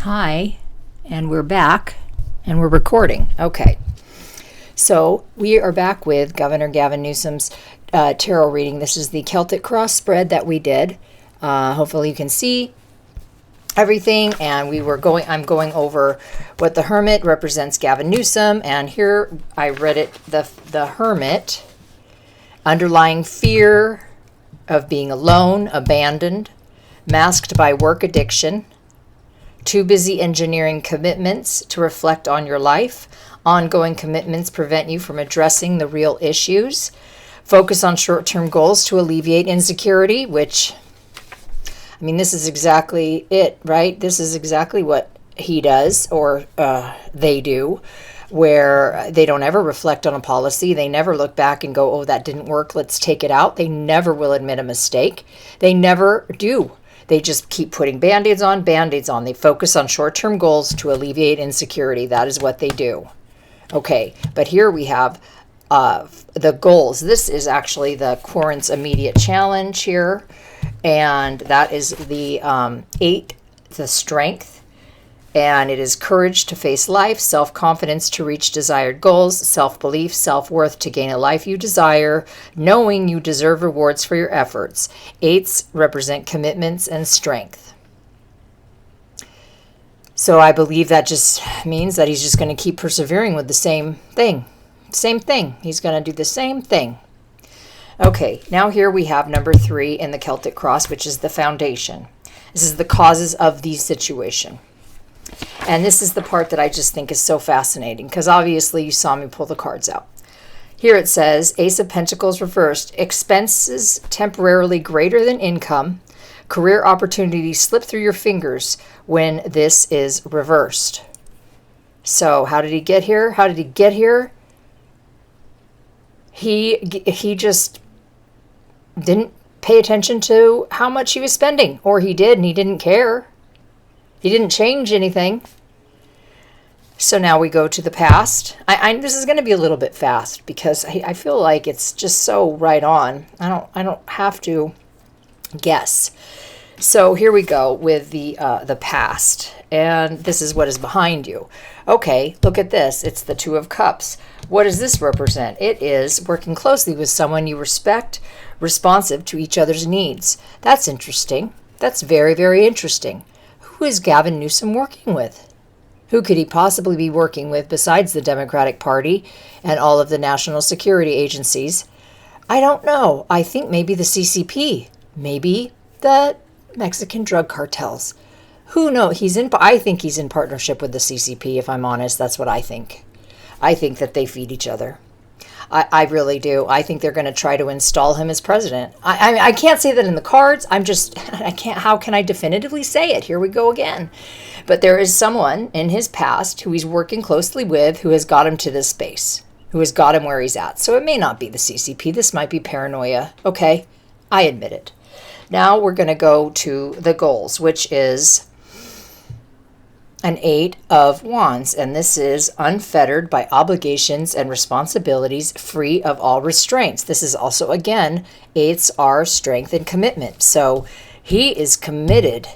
Hi, and we're back, and we're recording. Okay, so we are back with Governor Gavin Newsom's tarot reading. This is the Celtic Cross spread that we did. Hopefully you can see everything, and I'm going over what the Hermit represents Gavin Newsom, and here I read it, the Hermit, underlying fear of being alone, abandoned, masked by work addiction, too busy engineering commitments to reflect on your life. Ongoing commitments prevent you from addressing the real issues. Focus on short-term goals to alleviate insecurity, which, I mean, this is exactly it, right? This is exactly what he does, or they do, where they don't ever reflect on a policy. They never look back and go, oh, that didn't work, let's take it out. They never will admit a mistake. They never do. They just keep putting Band-Aids on, Band-Aids on. They focus on short-term goals to alleviate insecurity. That is what they do. Okay, but here we have the goals. This is actually the Quarrant's immediate challenge here, and that is the 8, the strength. And it is courage to face life, self-confidence to reach desired goals, self-belief, self-worth to gain a life you desire, knowing you deserve rewards for your efforts. 8s represent commitments and strength. So I believe that just means that he's just going to keep persevering with the same thing. Same thing. He's going to do the same thing. Okay, now here we have number 3 in the Celtic Cross, which is the foundation. This is the causes of the situation. And this is the part that I just think is so fascinating, because obviously you saw me pull the cards out. Here it says, Ace of Pentacles reversed, expenses temporarily greater than income, career opportunities slip through your fingers when this is reversed. So how did he get here? How did he get here? He just didn't pay attention to how much he was spending, or he did and he didn't care. He didn't change anything. So now we go to the past. This is going to be a little bit fast because I feel like it's just so right on. I don't have to guess. So here we go with the past, and this is what is behind you. Okay, look at this. It's the 2 of Cups. What does this represent? It is working closely with someone you respect, responsive to each other's needs. That's interesting. That's very, very interesting. Who is Gavin Newsom working with? Who could he possibly be working with besides the Democratic Party and all of the national security agencies? I don't know. I think maybe the CCP, maybe the Mexican drug cartels. Who knows? I think he's in partnership with the CCP, if I'm honest. That's what I think. I think that they feed each other. I really do. I think they're going to try to install him as president. I can't say that in the cards. I can't. How can I definitively say it? Here we go again. But there is someone in his past who he's working closely with who has got him to this space, who has got him where he's at. So it may not be the CCP. This might be paranoia. Okay, I admit it. Now we're going to go to the goals, which is an 8 of Wands, and this is unfettered by obligations and responsibilities, free of all restraints. This is also, again, 8s are strength and commitment. So he is committed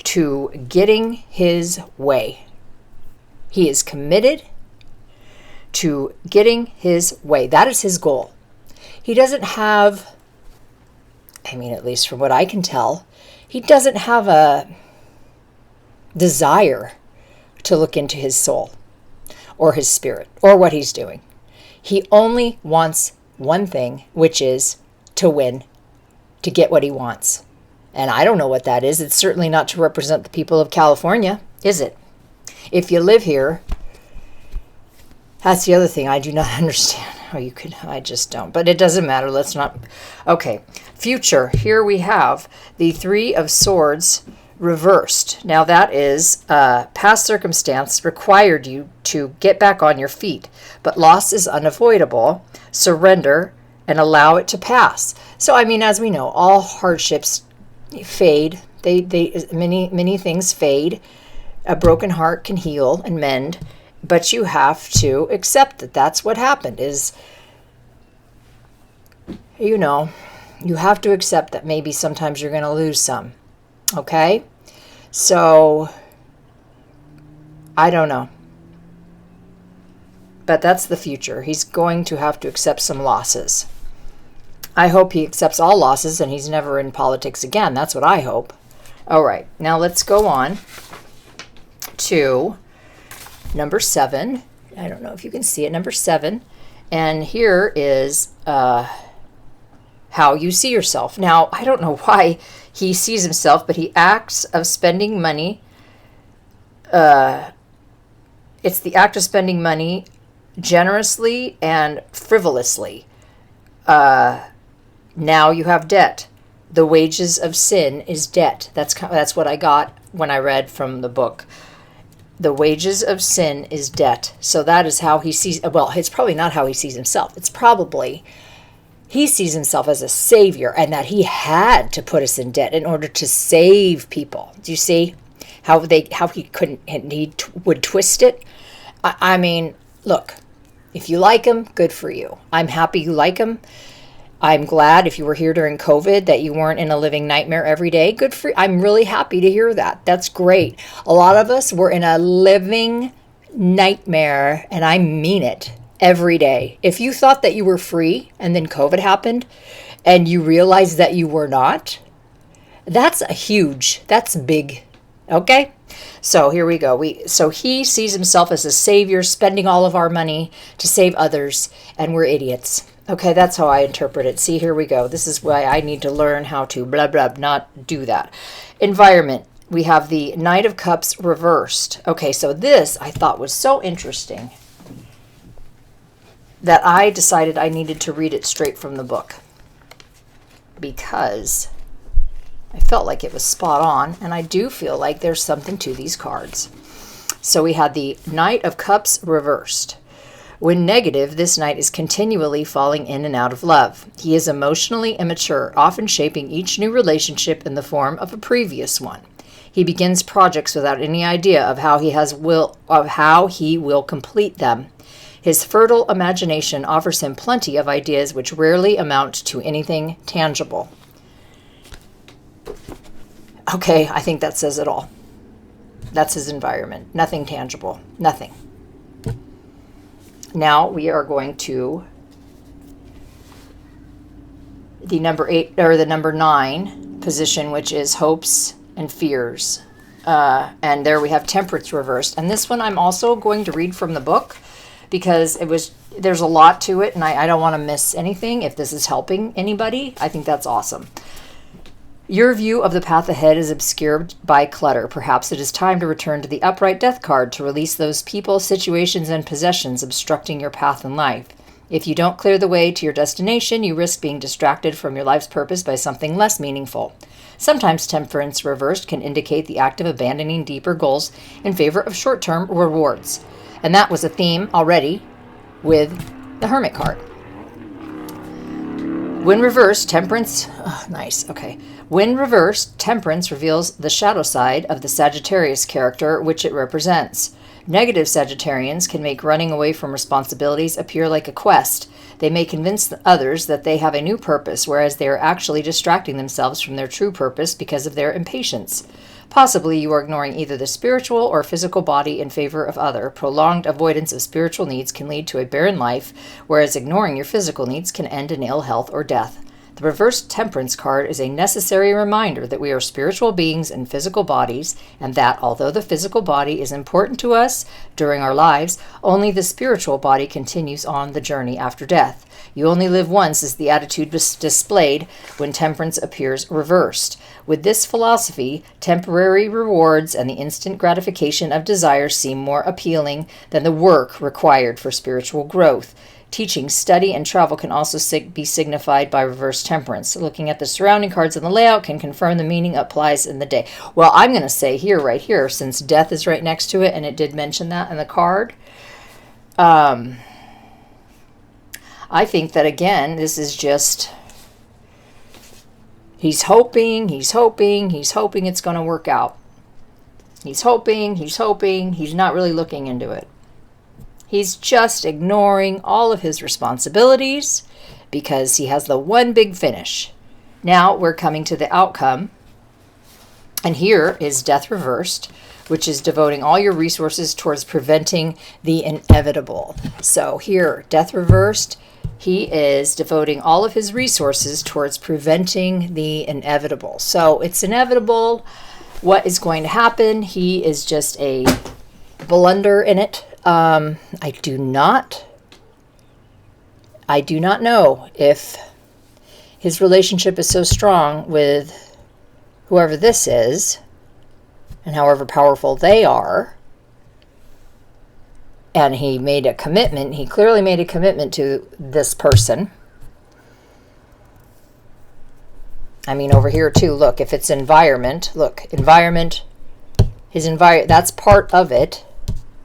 to getting his way. He is committed to getting his way. That is his goal. He doesn't have, at least from what I can tell, he doesn't have a desire to look into his soul or his spirit or what he's doing. He only wants one thing, which is to win, to get what he wants. And I don't know what that is. It's certainly not to represent the people of California, is it? If you live here, that's the other thing I do not understand. I just don't. But it doesn't matter. Let's not. Okay, future. Here we have the 3 of Swords reversed. Now that is past circumstance required you to get back on your feet, but loss is unavoidable. Surrender and allow it to pass. So as we know, all hardships fade. Many things fade. A broken heart can heal and mend, but you have to accept that that's what happened. You have to accept that maybe sometimes you're going to lose some. Okay? So I don't know. But that's the future. He's going to have to accept some losses. I hope he accepts all losses and he's never in politics again. That's what I hope. All right, now let's go on to number 7. I don't know if you can see it, number 7. And here is how you see yourself. Now, I don't know why he sees himself, but he acts of spending money. It's the act of spending money generously and frivolously. Now you have debt. The wages of sin is debt. That's what I got when I read from the book. The wages of sin is debt. So that is how he sees, well, it's probably not how he sees himself. It's probably he sees himself as a savior and that he had to put us in debt in order to save people. Do you see how he couldn't, and he would twist it? I mean, look, if you like him, good for you. I'm happy you like him. I'm glad if you were here during COVID that you weren't in a living nightmare every day. Good for you. I'm really happy to hear that. That's great. A lot of us were in a living nightmare, and I mean it, every day. If you thought that you were free and then COVID happened and you realized that you were not, that's big. Okay? So here we go. So he sees himself as a savior, spending all of our money to save others, and we're idiots. Okay, that's how I interpret it. See, here we go. This is why I need to learn how to blah, blah, not do that. Environment. We have the Knight of Cups reversed. Okay, so this I thought was so interesting that I decided I needed to read it straight from the book because I felt like it was spot on, and I do feel like there's something to these cards. So we had the Knight of Cups reversed. When negative, this knight is continually falling in and out of love. He is emotionally immature, often shaping each new relationship in the form of a previous one. He begins projects without any idea of how he will complete them. His fertile imagination offers him plenty of ideas which rarely amount to anything tangible. Okay, I think that says it all. That's his environment. Nothing tangible. Nothing. Now we are going to the number 8 or the number 9 position, which is hopes and fears. And there we have temperance reversed. And this one I'm also going to read from the book because there's a lot to it, and I don't want to miss anything. If this is helping anybody, I think that's awesome. Your view of the path ahead is obscured by clutter. Perhaps it is time to return to the upright death card to release those people, situations, and possessions obstructing your path in life. If you don't clear the way to your destination, you risk being distracted from your life's purpose by something less meaningful. Sometimes temperance reversed can indicate the act of abandoning deeper goals in favor of short-term rewards. And that was a theme already with the Hermit card. When reversed, temperance... Oh, nice, okay. When reversed, temperance reveals the shadow side of the Sagittarius character, which it represents. Negative Sagittarians can make running away from responsibilities appear like a quest. They may convince others that they have a new purpose, whereas they are actually distracting themselves from their true purpose because of their impatience. Possibly you are ignoring either the spiritual or physical body in favor of other. Prolonged avoidance of spiritual needs can lead to a barren life, whereas ignoring your physical needs can end in ill health or death. The reversed temperance card is a necessary reminder that we are spiritual beings in physical bodies, and that although the physical body is important to us during our lives, only the spiritual body continues on the journey after death. You only live once is the attitude displayed when temperance appears reversed. With this philosophy, temporary rewards and the instant gratification of desire seem more appealing than the work required for spiritual growth. Teaching, study, and travel can also be signified by reverse temperance. Looking at the surrounding cards in the layout can confirm the meaning applies in the day. Well, I'm going to say here, right here, since death is right next to it, and it did mention that in the card, I think that, again, this is just, he's hoping it's going to work out. He's hoping, he's not really looking into it. He's just ignoring all of his responsibilities because he has the one big finish. Now we're coming to the outcome. And here is death reversed, which is devoting all your resources towards preventing the inevitable. So here, death reversed, he is devoting all of his resources towards preventing the inevitable. So it's inevitable. What is going to happen? He is just a blunder in it. I do not know if his relationship is so strong with whoever this is, and however powerful they are. And he made a commitment. He clearly made a commitment to this person. I mean, over here too, look, if it's environment, look, environment, that's part of it.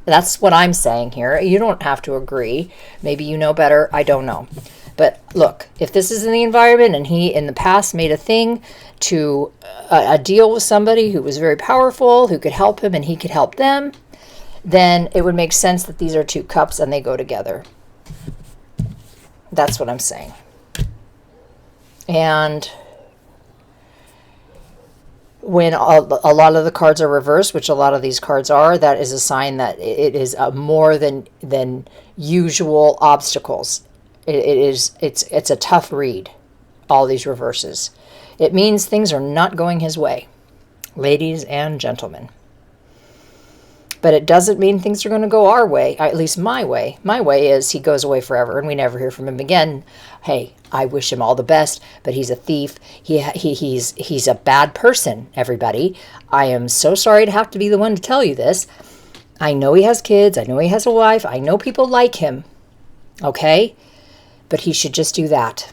That's what I'm saying here. You don't have to agree. Maybe you know better. I don't know. But look, if this is in the environment and he in the past made a thing to a deal with somebody who was very powerful, who could help him and he could help them, then it would make sense that these are two cups and they go together. That's what I'm saying. And when a lot of the cards are reversed, which a lot of these cards are, that is a sign that it is more than usual obstacles. It's a tough read, all these reverses. It means things are not going his way, ladies and gentlemen. But it doesn't mean things are going to go our way, at least my way. My way is he goes away forever and we never hear from him again. Hey, I wish him all the best, but he's a thief. He's a bad person, everybody. I am so sorry to have to be the one to tell you this. I know he has kids. I know he has a wife. I know people like him. Okay? But he should just do that.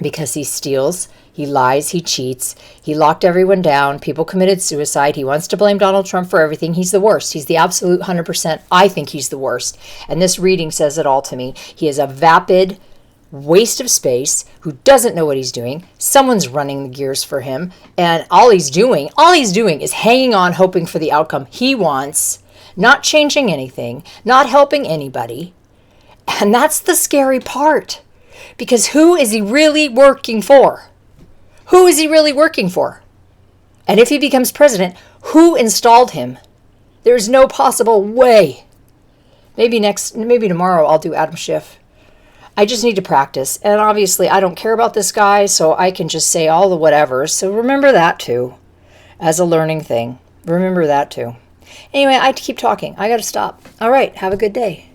Because he steals, he lies, he cheats, he locked everyone down, people committed suicide, he wants to blame Donald Trump for everything. He's the worst. He's the absolute 100%. I think he's the worst. And this reading says it all to me. He is a vapid waste of space who doesn't know what he's doing. Someone's running the gears for him. And all he's doing is hanging on, hoping for the outcome he wants, not changing anything, not helping anybody. And that's the scary part. Because who is he really working for? Who is he really working for? And if he becomes president, who installed him? There's no possible way. Maybe tomorrow I'll do Adam Schiff. I just need to practice. And obviously I don't care about this guy, so I can just say all the whatevers. So remember that too, as a learning thing. Remember that too. Anyway, I keep talking. I got to stop. All right, have a good day.